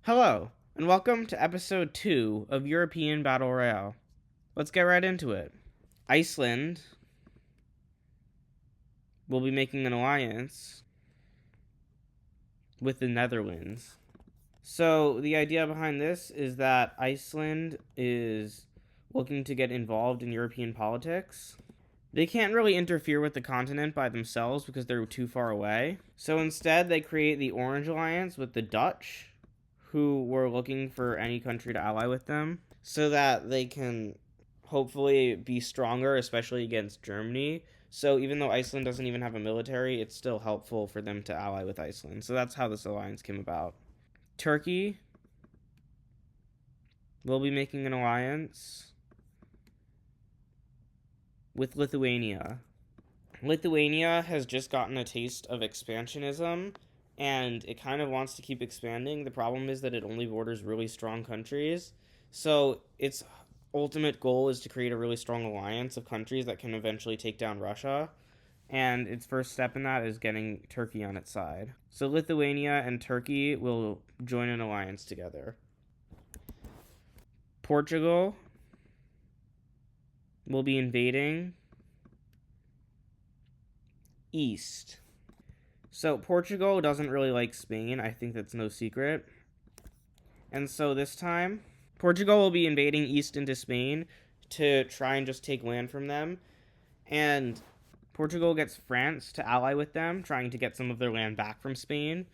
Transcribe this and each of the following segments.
Hello, and welcome to episode 2 of European Battle Royale. Let's get right into it. Iceland will be making an alliance with the Netherlands. So, the idea behind this is that Iceland is looking to get involved in European politics. They can't really interfere with the continent by themselves because they're too far away. So instead, they create the Orange Alliance with the Dutch, who were looking for any country to ally with them, so that they can hopefully be stronger, especially against Germany. So even though Iceland doesn't even have a military, it's still helpful for them to ally with Iceland. So that's how this alliance came about. Turkey will be making an alliance with Lithuania. Lithuania has just gotten a taste of expansionism, and it kind of wants to keep expanding. The problem is that it only borders really strong countries. So its ultimate goal is to create a really strong alliance of countries that can eventually take down Russia. And its first step in that is getting Turkey on its side. So Lithuania and Turkey will join an alliance together. Portugal will be invading East. So Portugal doesn't really like Spain. I think that's no secret. And so this time, Portugal will be invading east into Spain to try and just take land from them. And Portugal gets France to ally with them, trying to get some of their land back from Spain.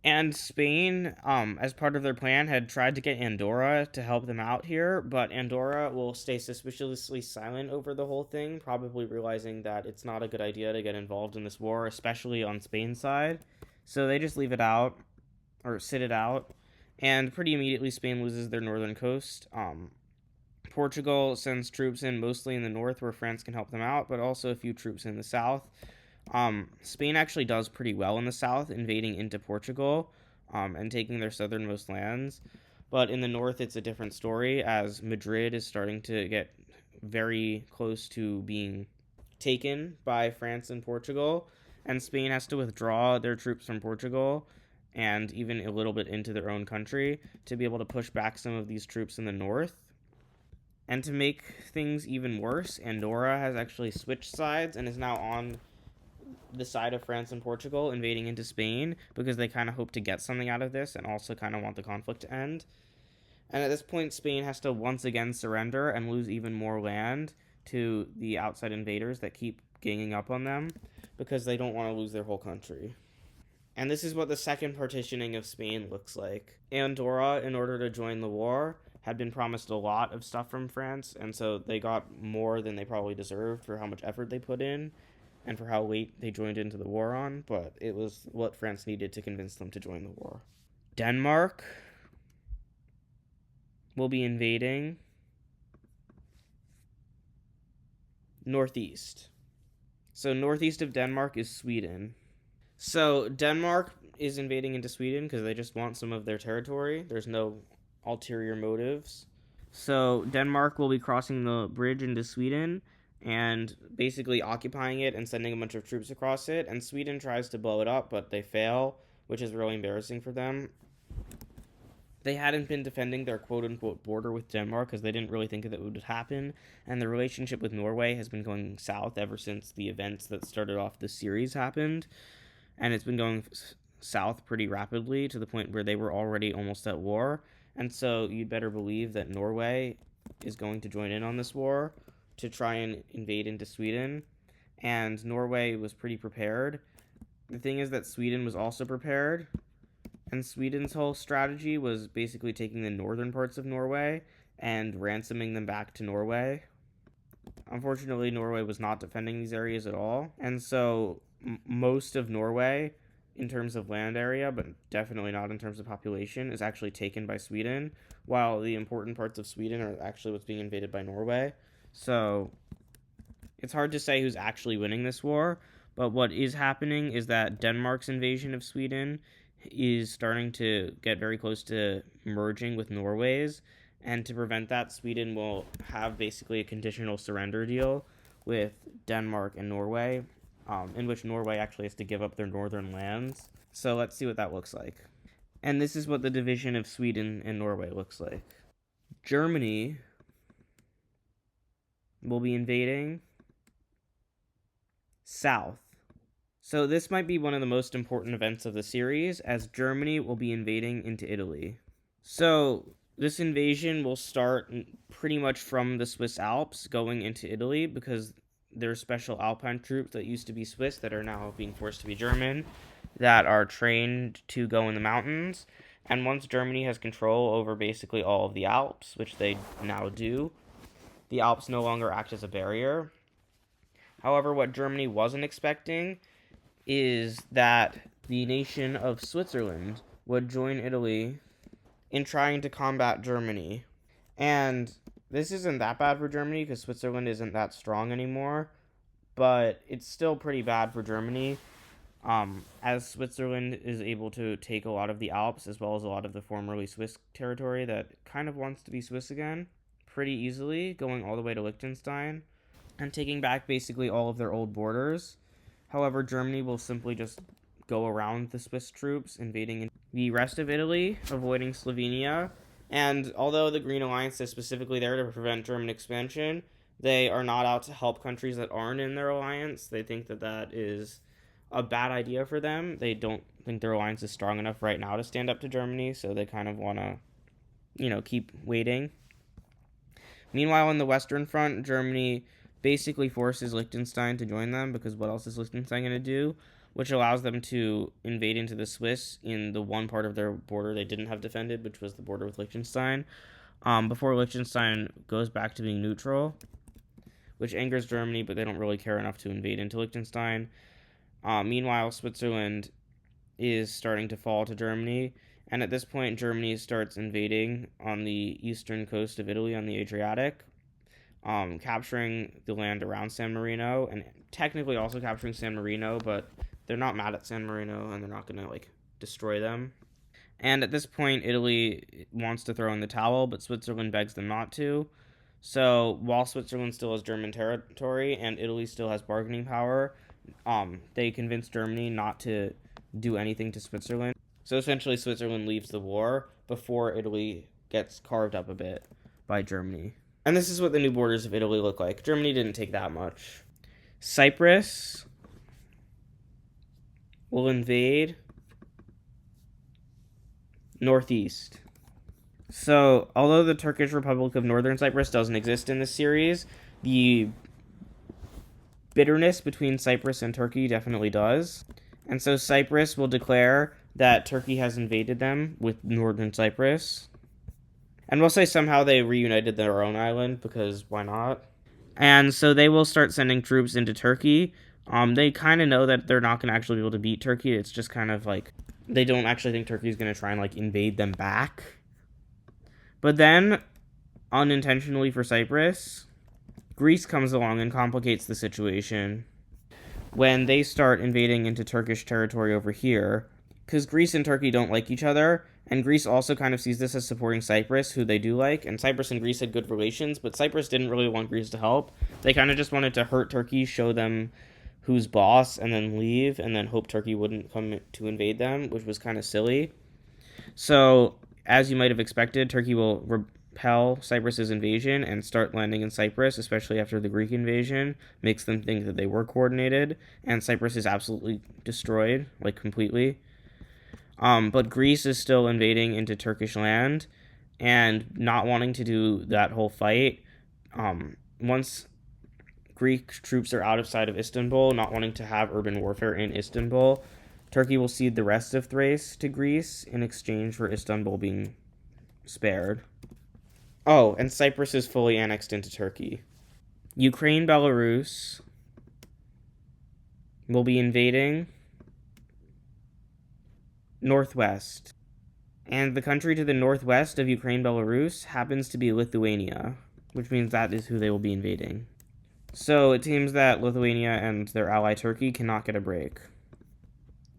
And Spain, as part of their plan, had tried to get Andorra to help them out here, but Andorra will stay suspiciously silent over the whole thing, probably realizing that it's not a good idea to get involved in this war, especially on Spain's side. So they just leave it out, or sit it out, and pretty immediately Spain loses their northern coast. Portugal sends troops in mostly in the north where France can help them out, but also a few troops in the south. Spain actually does pretty well in the south, invading into Portugal and taking their southernmost lands. But in the north, it's a different story, as Madrid is starting to get very close to being taken by France and Portugal, and Spain has to withdraw their troops from Portugal and even a little bit into their own country to be able to push back some of these troops in the north. And to make things even worse, Andorra has actually switched sides and is now on the side of France and Portugal, invading into Spain, because they kind of hope to get something out of this and also kind of want the conflict to end. And at this point, Spain has to once again surrender and lose even more land to the outside invaders that keep ganging up on them, because they don't want to lose their whole country. And this is what the second partitioning of Spain looks like. Andorra, in order to join the war, had been promised a lot of stuff from France, and so they got more than they probably deserved for how much effort they put in and for how late they joined into the war on, but it was what France needed to convince them to join the war. Denmark will be invading northeast. So northeast of Denmark is Sweden. So Denmark is invading into Sweden because they just want some of their territory. There's no ulterior motives. So Denmark will be crossing the bridge into Sweden and basically occupying it and sending a bunch of troops across it. And Sweden tries to blow it up, but they fail, which is really embarrassing for them. They hadn't been defending their quote-unquote border with Denmark because they didn't really think that it would happen. And the relationship with Norway has been going south ever since the events that started off the series happened. And it's been going south pretty rapidly to the point where they were already almost at war. And so you'd better believe that Norway is going to join in on this war to try and invade into Sweden. And Norway was pretty prepared. The thing is that Sweden was also prepared. And Sweden's whole strategy was basically taking the northern parts of Norway and ransoming them back to Norway. Unfortunately, Norway was not defending these areas at all. And so most of Norway, in terms of land area, but definitely not in terms of population, is actually taken by Sweden, while the important parts of Sweden are actually what's being invaded by Norway. So it's hard to say who's actually winning this war, but what is happening is that Denmark's invasion of Sweden is starting to get very close to merging with Norway's, and to prevent that, Sweden will have basically a conditional surrender deal with Denmark and Norway, in which Norway actually has to give up their northern lands. So let's see what that looks like. And this is what the division of Sweden and Norway looks like. Germany will be invading south. So this might be one of the most important events of the series, as Germany will be invading into Italy. So this invasion will start pretty much from the Swiss Alps going into Italy, because there's special Alpine troops that used to be Swiss that are now being forced to be German, that are trained to go in the mountains. And once Germany has control over basically all of the Alps, which they now do, the Alps no longer act as a barrier. However, what Germany wasn't expecting is that the nation of Switzerland would join Italy in trying to combat Germany. And this isn't that bad for Germany because Switzerland isn't that strong anymore, but it's still pretty bad for Germany, as Switzerland is able to take a lot of the Alps as well as a lot of the formerly Swiss territory that kind of wants to be Swiss again pretty easily, going all the way to Liechtenstein and taking back basically all of their old borders. However, Germany will simply just go around the Swiss troops, invading the rest of Italy, avoiding Slovenia. And although the Green Alliance is specifically there to prevent German expansion, they are not out to help countries that aren't in their alliance. They think that that is a bad idea for them. They don't think their alliance is strong enough right now to stand up to Germany, so they kind of want to, keep waiting. Meanwhile, on the Western Front, Germany basically forces Liechtenstein to join them, because what else is Liechtenstein going to do? Which allows them to invade into the Swiss in the one part of their border they didn't have defended, which was the border with Liechtenstein, before Liechtenstein goes back to being neutral, which angers Germany, but they don't really care enough to invade into Liechtenstein. Meanwhile, Switzerland is starting to fall to Germany, and at this point, Germany starts invading on the eastern coast of Italy on the Adriatic, capturing the land around San Marino, and technically also capturing San Marino, but they're not mad at San Marino, and they're not going to, destroy them. And at this point, Italy wants to throw in the towel, but Switzerland begs them not to. So while Switzerland still has German territory and Italy still has bargaining power, they convince Germany not to do anything to Switzerland. So essentially, Switzerland leaves the war before Italy gets carved up a bit by Germany. And this is what the new borders of Italy look like. Germany didn't take that much. Cyprus will invade northeast. So, although the Turkish Republic of Northern Cyprus doesn't exist in this series, the bitterness between Cyprus and Turkey definitely does. And so Cyprus will declare that Turkey has invaded them with Northern Cyprus. And we'll say somehow they reunited their own island, because why not? And so they will start sending troops into Turkey. They kind of know that they're not going to actually be able to beat Turkey. It's just kind of they don't actually think Turkey is going to try and invade them back. But then, unintentionally for Cyprus, Greece comes along and complicates the situation when they start invading into Turkish territory over here, because Greece and Turkey don't like each other, and Greece also kind of sees this as supporting Cyprus, who they do like, and Cyprus and Greece had good relations, but Cyprus didn't really want Greece to help. They kind of just wanted to hurt Turkey, show them who's boss, and then leave, and then hope Turkey wouldn't come to invade them, which was kind of silly. So, as you might have expected, Turkey will repel Cyprus's invasion and start landing in Cyprus, especially after the Greek invasion, makes them think that they were coordinated, and Cyprus is absolutely destroyed, completely. But Greece is still invading into Turkish land and not wanting to do that whole fight. Once Greek troops are out of sight of Istanbul, not wanting to have urban warfare in Istanbul, Turkey will cede the rest of Thrace to Greece in exchange for Istanbul being spared. Oh, and Cyprus is fully annexed into Turkey. Ukraine, Belarus will be invading northwest. And the country to the northwest of Ukraine, Belarus happens to be Lithuania, which means that is who they will be invading. So it seems that Lithuania and their ally Turkey cannot get a break.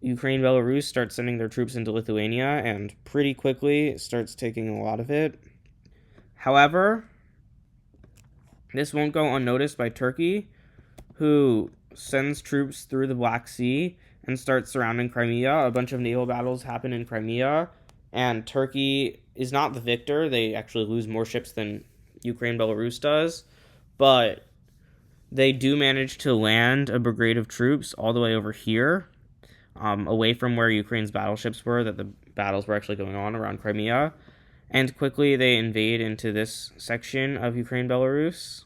Ukraine, Belarus starts sending their troops into Lithuania, and pretty quickly starts taking a lot of it. However, this won't go unnoticed by Turkey, who sends troops through the Black Sea and starts surrounding Crimea. A bunch of naval battles happen in Crimea, and Turkey is not the victor. They actually lose more ships than Ukraine Belarus does, but they do manage to land a brigade of troops all the way over here, away from where Ukraine's battleships were, that the battles were actually going on around Crimea. And quickly they invade into this section of Ukraine Belarus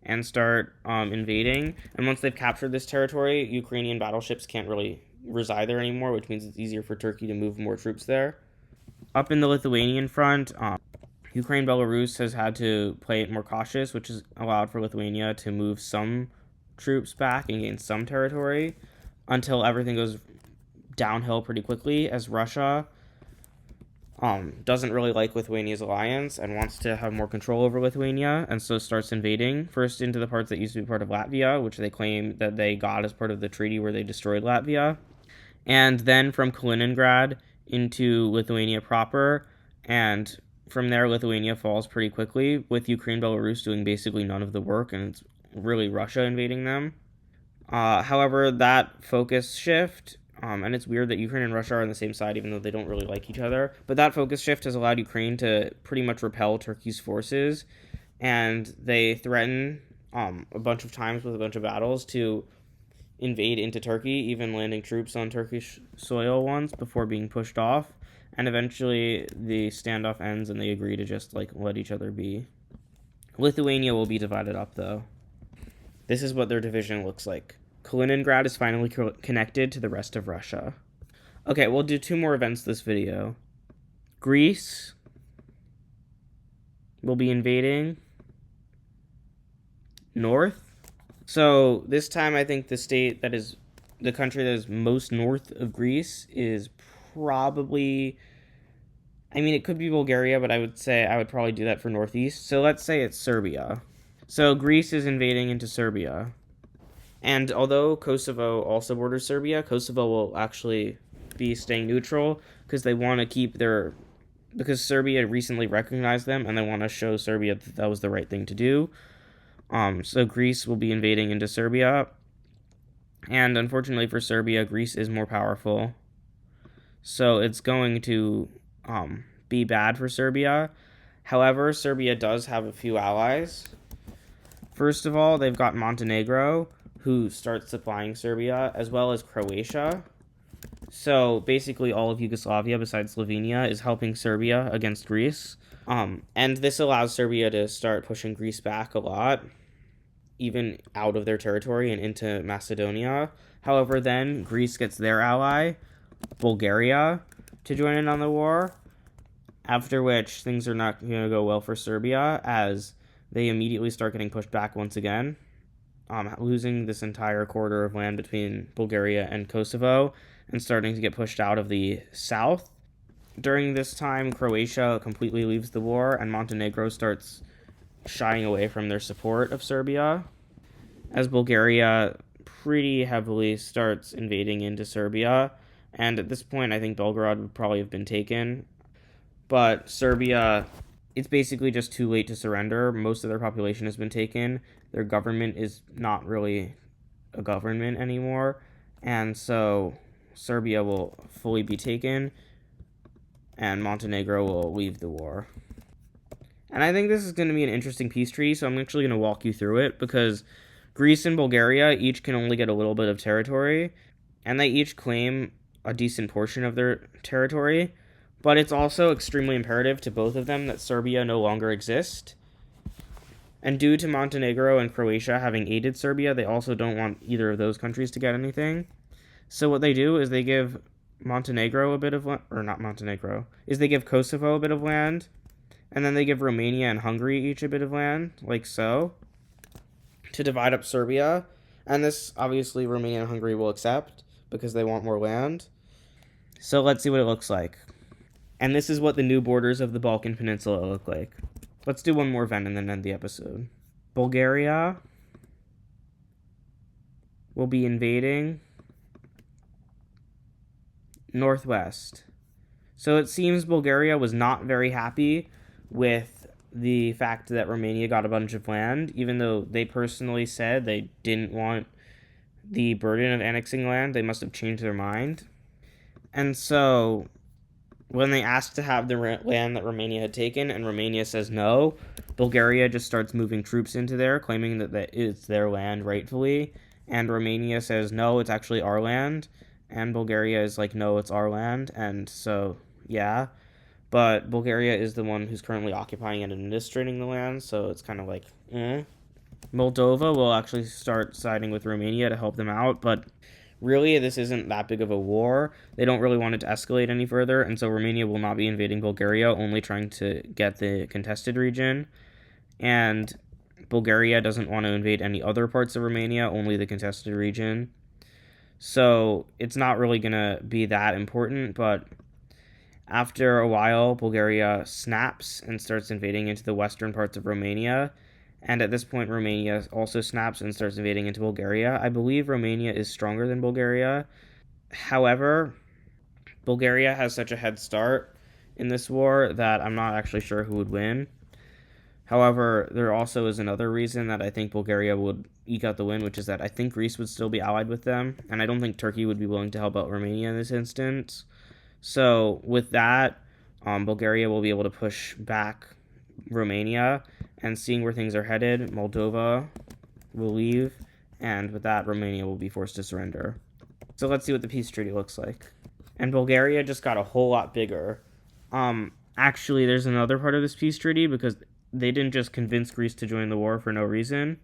and start invading. And once they've captured this territory, Ukrainian battleships can't really reside there anymore, which means it's easier for Turkey to move more troops there. Up in the Lithuanian front, Ukraine Belarus has had to play it more cautious, which has allowed for Lithuania to move some troops back and gain some territory until everything goes downhill pretty quickly, as Russia doesn't really like Lithuania's alliance and wants to have more control over Lithuania, and so starts invading first into the parts that used to be part of Latvia, which they claim that they got as part of the treaty where they destroyed Latvia, and then from Kaliningrad into Lithuania proper, and from there Lithuania falls pretty quickly, with Ukraine Belarus doing basically none of the work, and it's really Russia invading them. However, that focus shift, and it's weird that Ukraine and Russia are on the same side even though they don't really like each other, but that focus shift has allowed Ukraine to pretty much repel Turkey's forces, and they threaten a bunch of times with a bunch of battles to invade into Turkey, even landing troops on Turkish soil once before being pushed off, and eventually the standoff ends and they agree to just let each other be. Lithuania will be divided up though. This is what their division looks like. Kaliningrad is finally connected to the rest of Russia. Okay, we'll do 2 more events this video. Greece will be invading north. So this time I think the country that is most north of Greece is probably, it could be Bulgaria, but I would probably do that for northeast. So let's say it's Serbia. So Greece is invading into Serbia. And although Kosovo also borders Serbia, Kosovo will actually be staying neutral because they want to because Serbia recently recognized them and they want to show Serbia that was the right thing to do. So Greece will be invading into Serbia. And unfortunately for Serbia, Greece is more powerful. So it's going to be bad for Serbia. However, Serbia does have a few allies. First of all, they've got Montenegro, who starts supplying Serbia, as well as Croatia. So basically all of Yugoslavia besides Slovenia is helping Serbia against Greece. And this allows Serbia to start pushing Greece back a lot, even out of their territory and into Macedonia. However, then Greece gets their ally, Bulgaria, to join in on the war, after which things are not going to go well for Serbia, as they immediately start getting pushed back once again, losing this entire corridor of land between Bulgaria and Kosovo and starting to get pushed out of the south. During this time, Croatia completely leaves the war and Montenegro starts shying away from their support of Serbia, as Bulgaria pretty heavily starts invading into Serbia. And at this point, I think Belgrade would probably have been taken. But Serbia, it's basically just too late to surrender. Most of their population has been taken. Their government is not really a government anymore. And so Serbia will fully be taken, and Montenegro will leave the war. And I think this is going to be an interesting peace treaty, so I'm actually going to walk you through it, because Greece and Bulgaria each can only get a little bit of territory, and they each claim a decent portion of their territory, but it's also extremely imperative to both of them that Serbia no longer exist. And due to Montenegro and Croatia having aided Serbia, they also don't want either of those countries to get anything. So what they do is they give Montenegro a bit of land, or not Montenegro, is they give Kosovo a bit of land, and then they give Romania and Hungary each a bit of land, like so, to divide up Serbia. And this, obviously, Romania and Hungary will accept, because they want more land. So let's see what it looks like. And this is what the new borders of the Balkan Peninsula look like. Let's do one more event and then end the episode. Bulgaria will be invading northwest. So it seems Bulgaria was not very happy with the fact that Romania got a bunch of land, even though they personally said they didn't want the burden of annexing land. They must have changed their mind. And so when they ask to have the land that Romania had taken and Romania says no, Bulgaria just starts moving troops into there, claiming that it's their land rightfully. And Romania says no, it's actually our land. And Bulgaria is like, no, it's our land. And so, yeah. But Bulgaria is the one who's currently occupying and administrating the land, so it's kind of like, eh. Moldova will actually start siding with Romania to help them out, but really, this isn't that big of a war. They don't really want it to escalate any further, and so Romania will not be invading Bulgaria, only trying to get the contested region. And Bulgaria doesn't want to invade any other parts of Romania, only the contested region. So it's not really going to be that important, but after a while, Bulgaria snaps and starts invading into the western parts of Romania. And at this point, Romania also snaps and starts invading into Bulgaria. I believe Romania is stronger than Bulgaria. However, Bulgaria has such a head start in this war that I'm not actually sure who would win. However, there also is another reason that I think Bulgaria would eke out the win, which is that I think Greece would still be allied with them, and I don't think Turkey would be willing to help out Romania in this instance. So with that, Bulgaria will be able to push back Romania, and seeing where things are headed, Moldova will leave, and with that, Romania will be forced to surrender. So let's see what the peace treaty looks like. And Bulgaria just got a whole lot bigger. Actually, there's another part of this peace treaty because they didn't just convince Greece to join the war for no reason.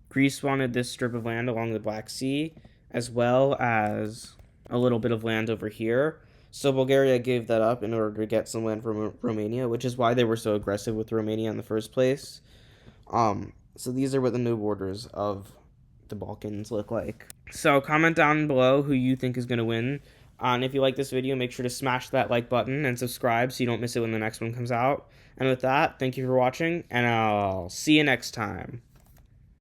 Greece wanted this strip of land along the Black Sea, as well as a little bit of land over here. So Bulgaria gave that up in order to get some land from Romania, which is why they were so aggressive with Romania in the first place. So these are what the new borders of the Balkans look like. So comment down below who you think is going to win. And if you like this video, make sure to smash that like button and subscribe so you don't miss it when the next one comes out. And with that, thank you for watching, and I'll see you next time.